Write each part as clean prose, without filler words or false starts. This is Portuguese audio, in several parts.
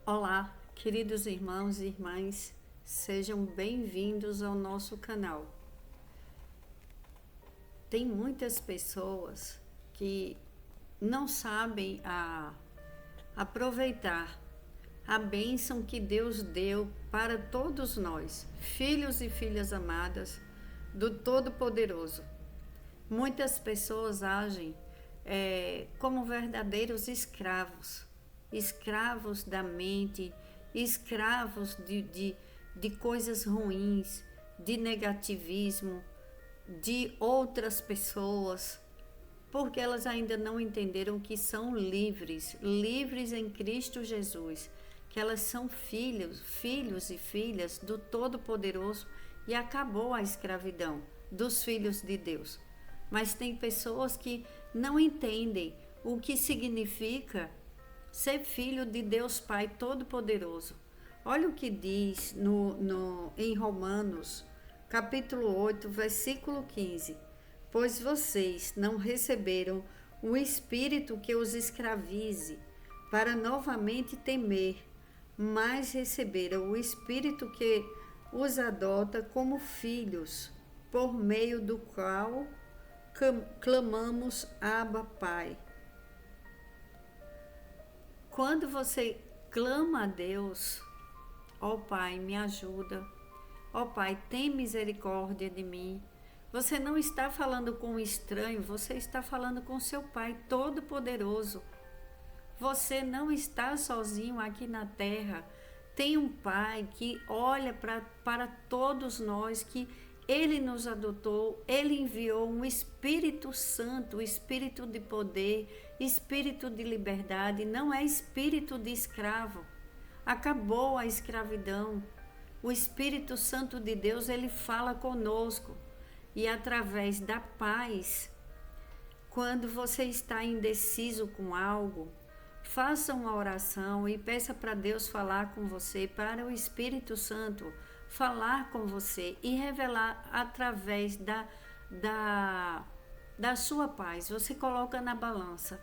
Olá, queridos irmãos e irmãs, sejam bem-vindos ao nosso canal. Tem muitas pessoas que não sabem aproveitar a bênção que Deus deu para todos nós, filhos e filhas amadas do Todo-Poderoso. Muitas pessoas agem como verdadeiros escravos da mente, escravos de coisas ruins, de negativismo, de outras pessoas, porque elas ainda não entenderam que são livres em Cristo Jesus, que elas são filhos e filhas do Todo-Poderoso e acabou a escravidão dos filhos de Deus. Mas tem pessoas que não entendem o que significa ser filho de Deus Pai Todo-Poderoso. Olha o que diz em Romanos, capítulo 8, versículo 15. Pois vocês não receberam o Espírito que os escravize para novamente temer, mas receberam o Espírito que os adota como filhos, por meio do qual clamamos Abba, Pai. Quando você clama a Deus, ó Pai, me ajuda, ó Pai, tem misericórdia de mim, você não está falando com um estranho, você está falando com seu Pai Todo-Poderoso. Você não está sozinho aqui na terra. Tem um Pai que olha para todos nós, que Ele nos adotou, Ele enviou um Espírito Santo, Espírito de poder, Espírito de liberdade, não é espírito de escravo. Acabou a escravidão. O Espírito Santo de Deus, Ele fala conosco. E através da paz, quando você está indeciso com algo, faça uma oração e peça para Deus falar com você, para o Espírito Santo falar com você e revelar através da sua paz. Você coloca na balança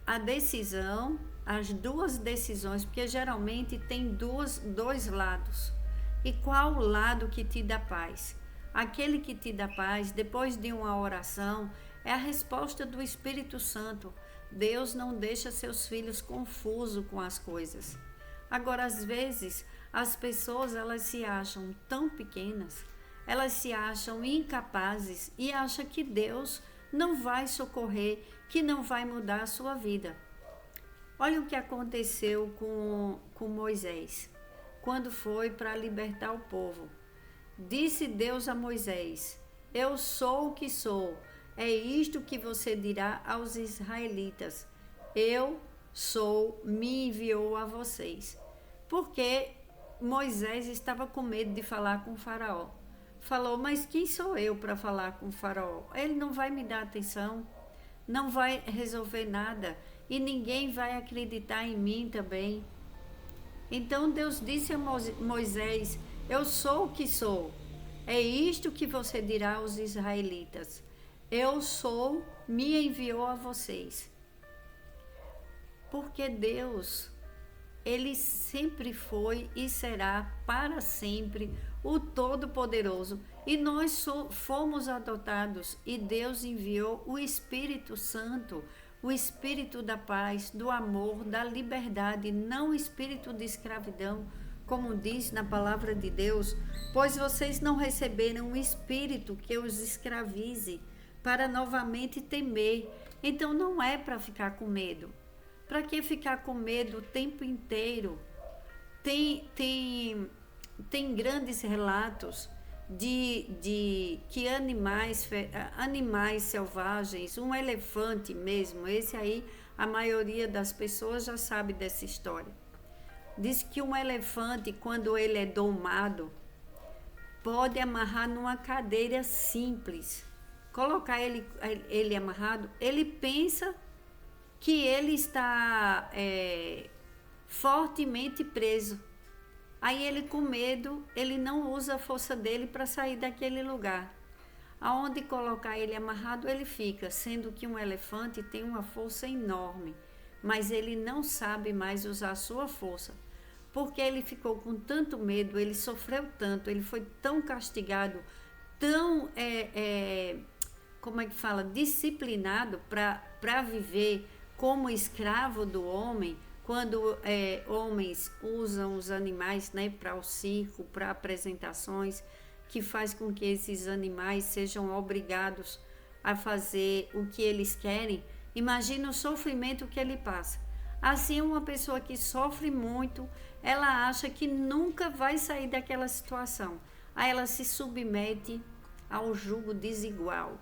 a decisão, as duas decisões, porque geralmente tem dois lados. E qual lado que te dá paz? Aquele que te dá paz, depois de uma oração, é a resposta do Espírito Santo. Deus não deixa seus filhos confusos com as coisas. Agora, às vezes, as pessoas elas se acham tão pequenas, elas se acham incapazes e acham que Deus não vai socorrer, que não vai mudar a sua vida. Olha o que aconteceu com Moisés, quando foi para libertar o povo. Disse Deus a Moisés: eu sou o que sou, é isto que você dirá aos israelitas: eu sou, me enviou a vocês. Porque Moisés estava com medo de falar com o faraó. Falou, mas quem sou eu para falar com o faraó? Ele não vai me dar atenção, não vai resolver nada e ninguém vai acreditar em mim também. Então Deus disse a Moisés: eu sou o que sou, é isto que você dirá aos israelitas: eu sou, me enviou a vocês. Porque Deus, Ele sempre foi e será para sempre o Todo-Poderoso. E nós fomos adotados e Deus enviou o Espírito Santo, o Espírito da paz, do amor, da liberdade, não o espírito de escravidão, como diz na palavra de Deus, pois vocês não receberam um espírito que os escravize para novamente temer. Então não é para ficar com medo. Para que ficar com medo o tempo inteiro? Tem grandes relatos de que animais selvagens, um elefante mesmo, esse aí a maioria das pessoas já sabe dessa história. Diz que um elefante, quando ele é domado, pode amarrar numa cadeira simples, colocar ele amarrado, ele pensa que ele está fortemente preso. Aí ele, com medo, ele não usa a força dele para sair daquele lugar. Aonde colocar ele amarrado, ele fica, sendo que um elefante tem uma força enorme. mas ele não sabe mais usar a sua força, porque ele ficou com tanto medo, ele sofreu tanto, ele foi tão castigado, tão, como é que fala, disciplinado para viver como escravo do homem, quando homens usam os animais, né, para o circo, para apresentações, que faz com que esses animais sejam obrigados a fazer o que eles querem. Imagina o sofrimento que ele passa. Assim, uma pessoa que sofre muito, ela acha que nunca vai sair daquela situação. Aí ela se submete ao jugo desigual,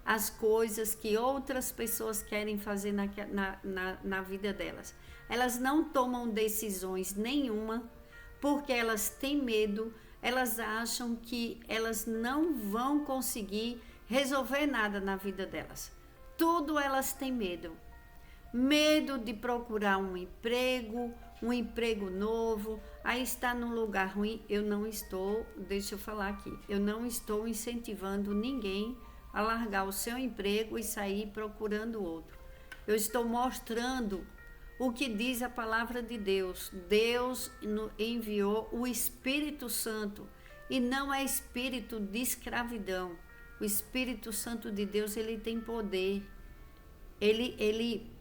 as coisas que outras pessoas querem fazer na vida delas. Elas não tomam decisões nenhuma, porque elas têm medo, elas acham que elas não vão conseguir resolver nada na vida delas. Tudo elas têm medo. Medo de procurar um emprego novo, aí está num lugar ruim. Deixa eu falar aqui, eu não estou incentivando ninguém a largar o seu emprego e sair procurando outro. Eu estou mostrando o que diz a palavra de Deus. Deus enviou o Espírito Santo e não é espírito de escravidão. O Espírito Santo de Deus, ele tem poder. Ele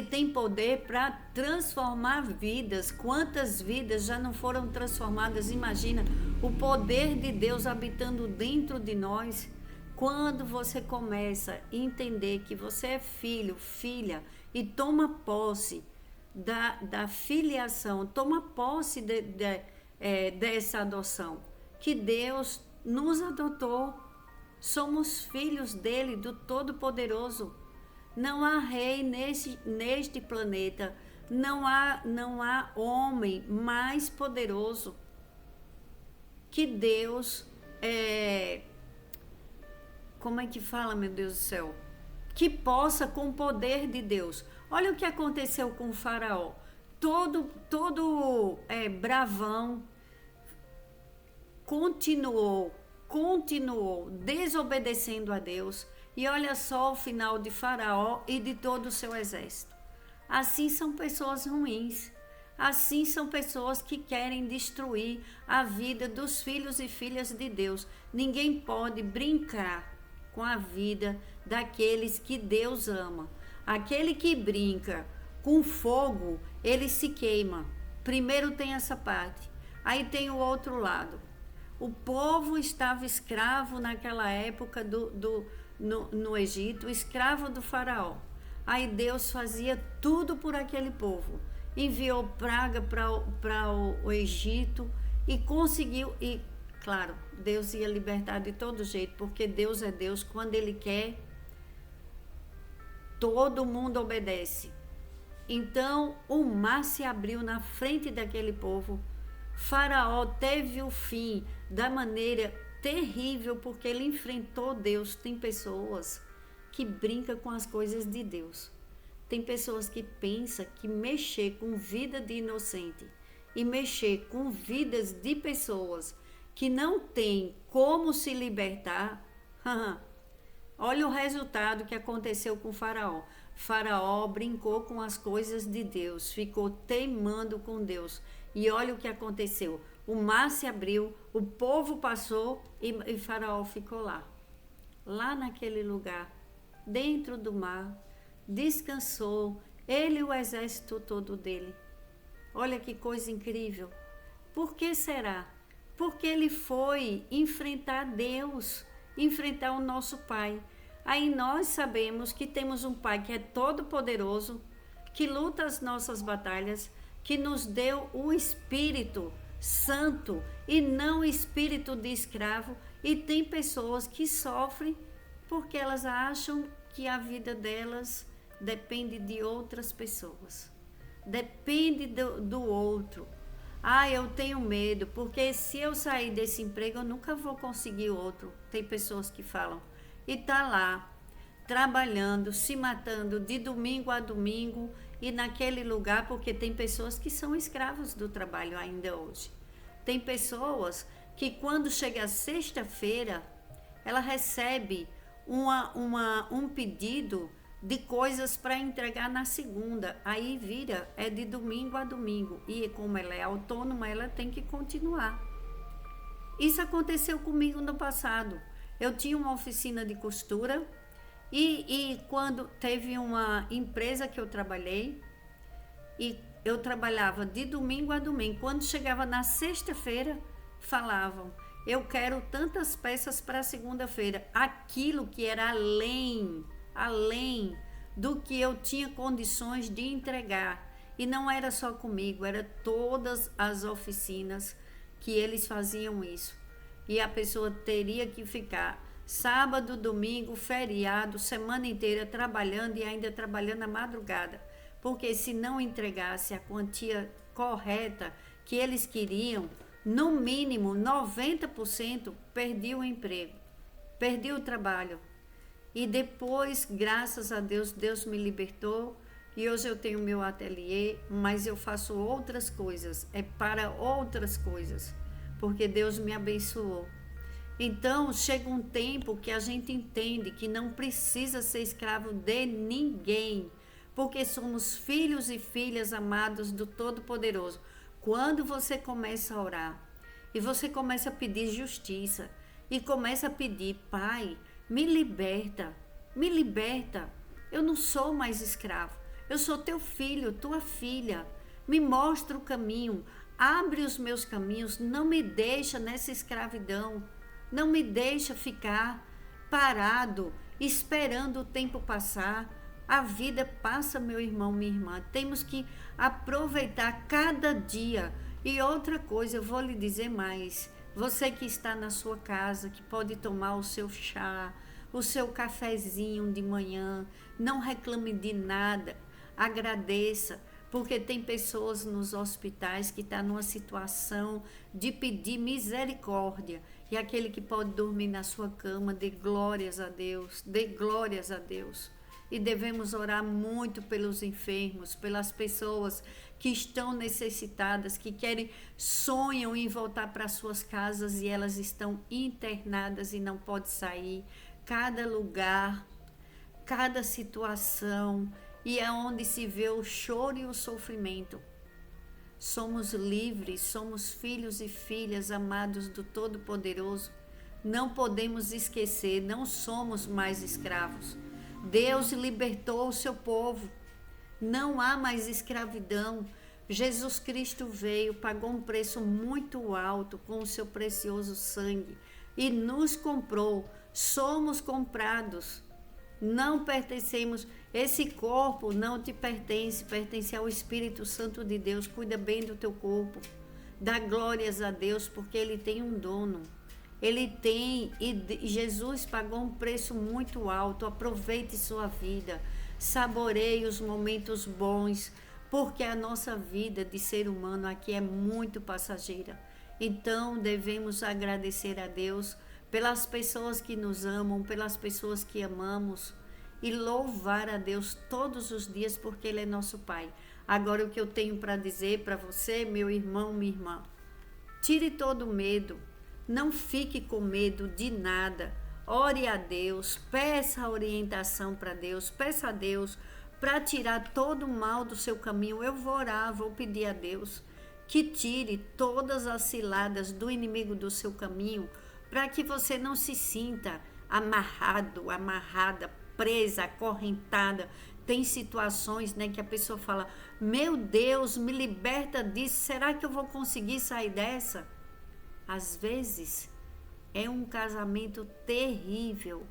tem poder para transformar vidas. Quantas vidas já não foram transformadas? Imagina o poder de Deus habitando dentro de nós. Quando você começa a entender que você é filho, filha, e toma posse da filiação, toma posse dessa adoção, que Deus nos adotou, somos filhos dele, do Todo-Poderoso. Não há rei neste planeta, não há homem mais poderoso que Deus. Como é que fala, meu Deus do céu? Que possa, com o poder de Deus. Olha o que aconteceu com o faraó. Todo bravão, continuou desobedecendo a Deus. E olha só o final de Faraó e de todo o seu exército. Assim são pessoas ruins. Assim são pessoas que querem destruir a vida dos filhos e filhas de Deus. Ninguém pode brincar com a vida daqueles que Deus ama. Aquele que brinca com fogo, ele se queima. Primeiro tem essa parte. Aí tem o outro lado. O povo estava escravo naquela época no Egito, escravo do faraó. Aí Deus fazia tudo por aquele povo. Enviou praga para o Egito e conseguiu. E, claro, Deus ia libertar de todo jeito, porque Deus é Deus. Quando Ele quer, todo mundo obedece. Então, o mar se abriu na frente daquele povo. Faraó teve o fim da maneira terrível, porque ele enfrentou Deus. Tem pessoas que brincam com as coisas de Deus. Tem pessoas que pensam que mexer com vida de inocente e mexer com vidas de pessoas que não têm como se libertar. Olha o resultado que aconteceu com Faraó. Faraó brincou com as coisas de Deus, ficou teimando com Deus. E olha o que aconteceu. O mar se abriu, o povo passou e Faraó ficou lá naquele lugar, dentro do mar, descansou, ele e o exército todo dele. Olha que coisa incrível. Por que será? Porque ele foi enfrentar Deus, enfrentar o nosso Pai. Aí nós sabemos que temos um Pai que é todo poderoso, que luta as nossas batalhas, que nos deu o Espírito Santo e não o espírito de escravo. E tem pessoas que sofrem porque elas acham que a vida delas depende de outras pessoas, depende do outro. Eu tenho medo, porque se eu sair desse emprego eu nunca vou conseguir outro. Tem pessoas que falam, e tá lá trabalhando, se matando de domingo a domingo e naquele lugar, porque tem pessoas que são escravos do trabalho ainda hoje. Tem pessoas que quando chega a sexta-feira, ela recebe um pedido de coisas para entregar na segunda. Aí vira, é de domingo a domingo. E como ela é autônoma, ela tem que continuar. Isso aconteceu comigo no passado. Eu tinha uma oficina de costura e quando teve uma empresa que eu trabalhei, e eu trabalhava de domingo a domingo. Quando chegava na sexta-feira, falavam: eu quero tantas peças para segunda-feira. Aquilo que era além do que eu tinha condições de entregar. E não era só comigo, era todas as oficinas que eles faziam isso. E a pessoa teria que ficar sábado, domingo, feriado, semana inteira trabalhando e ainda trabalhando à madrugada. Porque se não entregasse a quantia correta que eles queriam, no mínimo 90% perdia o emprego, perdia o trabalho. E depois, graças a Deus, Deus me libertou e hoje eu tenho meu ateliê, mas eu faço outras coisas, é para outras coisas, porque Deus me abençoou. Então, chega um tempo que a gente entende que não precisa ser escravo de ninguém, porque somos filhos e filhas amados do Todo-Poderoso. Quando você começa a orar e você começa a pedir justiça e começa a pedir: Pai, me liberta, eu não sou mais escravo, eu sou teu filho, tua filha, me mostra o caminho, abre os meus caminhos, não me deixa nessa escravidão, não me deixa ficar parado, esperando o tempo passar. A vida passa, meu irmão, minha irmã, temos que aproveitar cada dia. E outra coisa, eu vou lhe dizer mais, você que está na sua casa, que pode tomar o seu chá, o seu cafezinho de manhã, não reclame de nada, agradeça, porque tem pessoas nos hospitais que estão numa situação de pedir misericórdia, e aquele que pode dormir na sua cama, dê glórias a Deus, dê glórias a Deus. E devemos orar muito pelos enfermos, pelas pessoas que estão necessitadas, que sonham em voltar para suas casas e elas estão internadas e não podem sair. Cada lugar, cada situação, e é onde se vê o choro e o sofrimento. Somos livres, somos filhos e filhas amados do Todo-Poderoso. Não podemos esquecer, não somos mais escravos. Deus libertou o seu povo. Não há mais escravidão. Jesus Cristo veio, pagou um preço muito alto com o seu precioso sangue e nos comprou. Somos comprados. Não pertencemos. Esse corpo não te pertence, pertence ao Espírito Santo de Deus. Cuida bem do teu corpo. Dá glórias a Deus porque ele tem um dono. Ele tem, e Jesus pagou um preço muito alto. Aproveite sua vida, saboreie os momentos bons, porque a nossa vida de ser humano aqui é muito passageira. Então devemos agradecer a Deus pelas pessoas que nos amam, pelas pessoas que amamos, e louvar a Deus todos os dias, porque Ele é nosso Pai. Agora, o que eu tenho para dizer para você, meu irmão, minha irmã: tire todo o medo. Não fique com medo de nada. Ore a Deus, peça a orientação para Deus, peça a Deus para tirar todo o mal do seu caminho. Eu vou orar, vou pedir a Deus que tire todas as ciladas do inimigo do seu caminho, para que você não se sinta amarrado, amarrada, presa, acorrentada. Tem situações, né, que a pessoa fala: meu Deus, me liberta disso, será que eu vou conseguir sair dessa? Às vezes é um casamento terrível,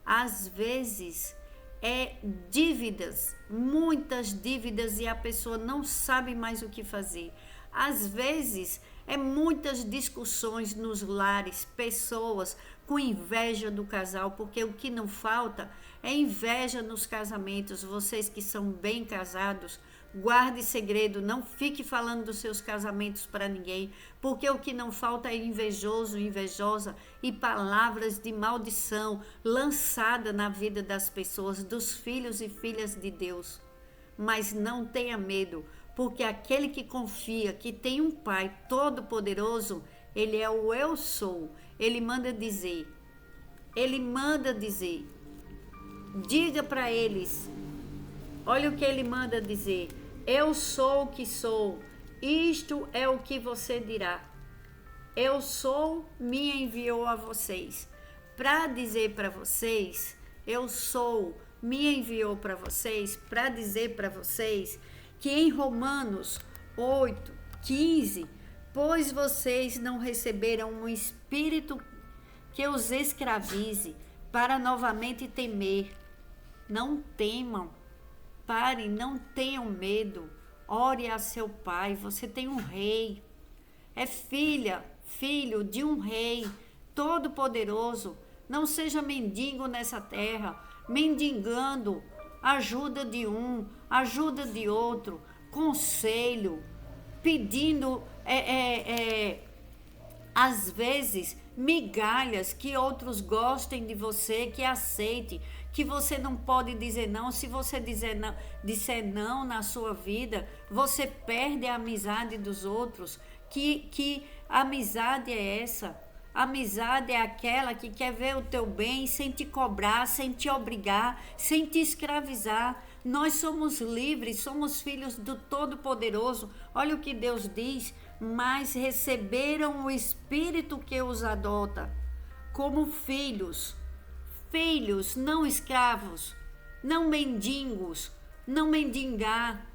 às vezes é dívidas, muitas dívidas, e a pessoa não sabe mais o que fazer. Às vezes é muitas discussões nos lares, pessoas com inveja do casal, porque o que não falta é inveja nos casamentos. Vocês que são bem casados, guarde segredo, não fique falando dos seus casamentos para ninguém, porque o que não falta é invejoso, invejosa, e palavras de maldição lançada na vida das pessoas, dos filhos e filhas de Deus. Mas não tenha medo, porque aquele que confia que tem um Pai todo-poderoso, ele é o eu sou. Ele manda dizer, Diga para eles, olha o que ele manda dizer: eu sou o que sou, isto é o que você dirá. Eu sou, me enviou a vocês. Para dizer para vocês, eu sou, me enviou para vocês, para dizer para vocês que em Romanos 8:15, pois vocês não receberam um espírito que os escravize para novamente temer. Não temam, parem, não tenham medo. Ore a seu pai, você tem um rei. É filho de um rei todo-poderoso. Não seja mendigo nessa terra, mendigando ajuda de um, ajuda de outro, conselho, pedindo, às vezes, migalhas, que outros gostem de você, que aceite, que você não pode dizer não. Se você disser não na sua vida, você perde a amizade dos outros. Que amizade é essa? Amizade é aquela que quer ver o teu bem sem te cobrar, sem te obrigar, sem te escravizar. Nós somos livres, somos filhos do Todo-Poderoso. Olha o que Deus diz: mas receberam o Espírito que os adota como filhos. Filhos, não escravos, não mendigos, não mendigar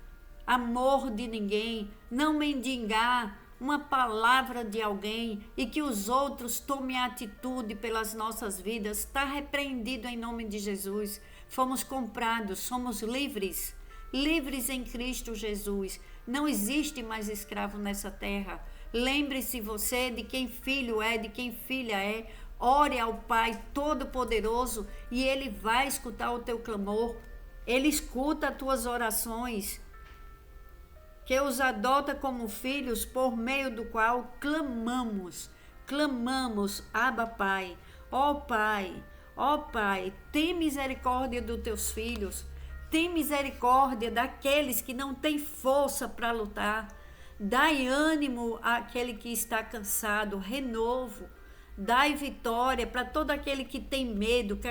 amor de ninguém, não mendigar uma palavra de alguém e que os outros tomem atitude pelas nossas vidas. Está repreendido em nome de Jesus. Fomos comprados, somos livres, livres em Cristo Jesus. Não existe mais escravo nessa terra. Lembre-se você de quem filho é, de quem filha é. Ore ao Pai Todo-Poderoso e Ele vai escutar o teu clamor. Ele escuta as tuas orações, que os adota como filhos, por meio do qual clamamos, Abba Pai. Ó Pai, tem misericórdia dos teus filhos, tem misericórdia daqueles que não têm força para lutar, dai ânimo àquele que está cansado, renovo, dai vitória para todo aquele que tem medo, que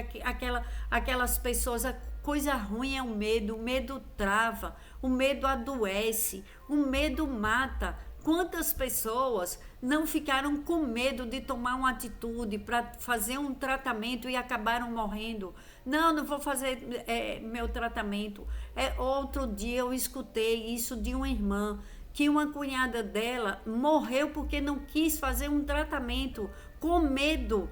aquelas pessoas. Coisa ruim é o medo trava, o medo adoece, o medo mata. Quantas pessoas não ficaram com medo de tomar uma atitude para fazer um tratamento e acabaram morrendo? Não vou fazer meu tratamento. Outro dia eu escutei isso de uma irmã, que uma cunhada dela morreu porque não quis fazer um tratamento, com medo.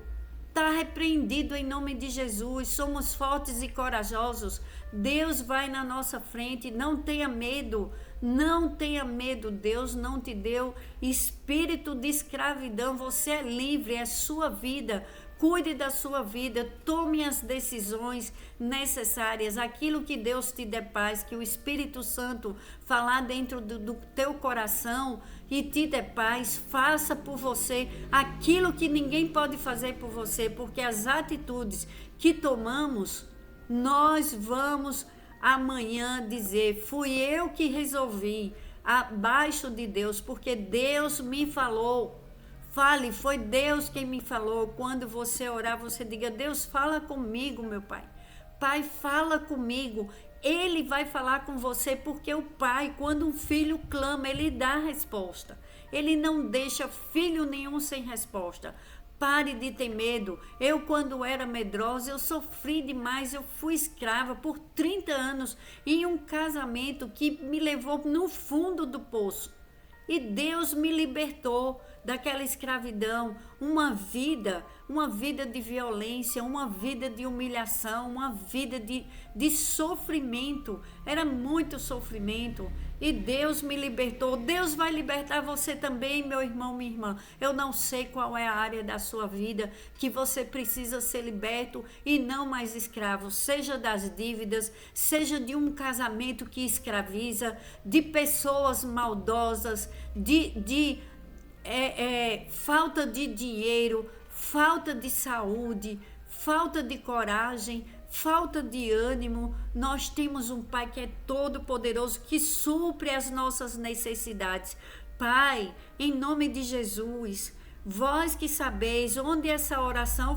Está repreendido em nome de Jesus. Somos fortes e corajosos. Deus vai na nossa frente. Não tenha medo. Não tenha medo. Deus não te deu espírito de escravidão. Você é livre, é sua vida. Cuide da sua vida, tome as decisões necessárias, aquilo que Deus te dê paz, que o Espírito Santo falar dentro do teu coração e te dê paz. Faça por você aquilo que ninguém pode fazer por você, porque as atitudes que tomamos, nós vamos amanhã dizer: fui eu que resolvi, abaixo de Deus, porque Deus me falou. Fale, foi Deus quem me falou. Quando você orar, você diga: Deus, fala comigo, meu Pai. Pai, fala comigo. Ele vai falar com você, porque o Pai, quando um filho clama, ele dá a resposta. Ele não deixa filho nenhum sem resposta. Pare de ter medo. Eu, quando era medrosa, eu sofri demais. Eu fui escrava por 30 anos em um casamento que me levou no fundo do poço. E Deus me libertou daquela escravidão, uma vida de violência, uma vida de humilhação, uma vida de sofrimento. Era muito sofrimento. E Deus me libertou. Deus vai libertar você também, meu irmão, minha irmã. Eu não sei qual é a área da sua vida que você precisa ser liberto e não mais escravo. Seja das dívidas, seja de um casamento que escraviza, de pessoas maldosas, de falta de dinheiro, falta de saúde, falta de coragem, falta de ânimo. Nós temos um Pai que é todo poderoso, que supre as nossas necessidades. Pai, em nome de Jesus, vós que sabeis onde essa oração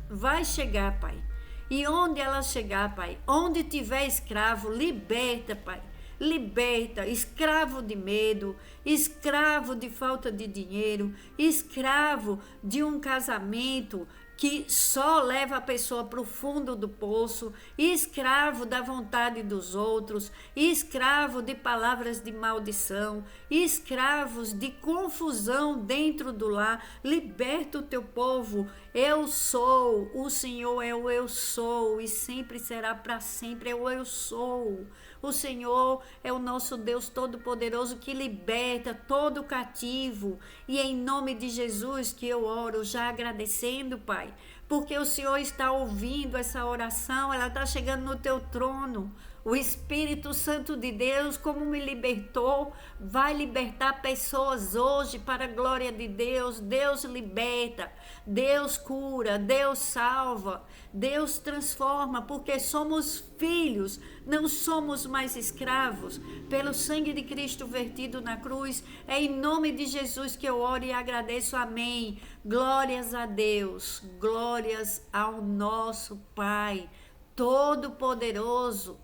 vai chegar, Pai. E onde ela chegar, Pai, onde tiver escravo, liberta, Pai. Liberta, escravo de medo, escravo de falta de dinheiro, escravo de um casamento que só leva a pessoa para o fundo do poço, escravo da vontade dos outros, escravo de palavras de maldição, escravos de confusão dentro do lar. Liberta o teu povo. Eu sou, o Senhor é o eu sou e sempre será para sempre, é o eu sou. O Senhor é o nosso Deus Todo-Poderoso que liberta todo cativo. E é em nome de Jesus que eu oro, já agradecendo, Pai, porque o Senhor está ouvindo essa oração, ela está chegando no teu trono. O Espírito Santo de Deus, como me libertou, vai libertar pessoas hoje para a glória de Deus. Deus liberta, Deus cura, Deus salva, Deus transforma, porque somos filhos, não somos mais escravos. Pelo sangue de Cristo vertido na cruz, é em nome de Jesus que eu oro e agradeço. Amém. Glórias a Deus, glórias ao nosso Pai Todo-Poderoso.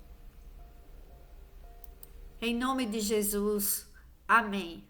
Em nome de Jesus. Amém.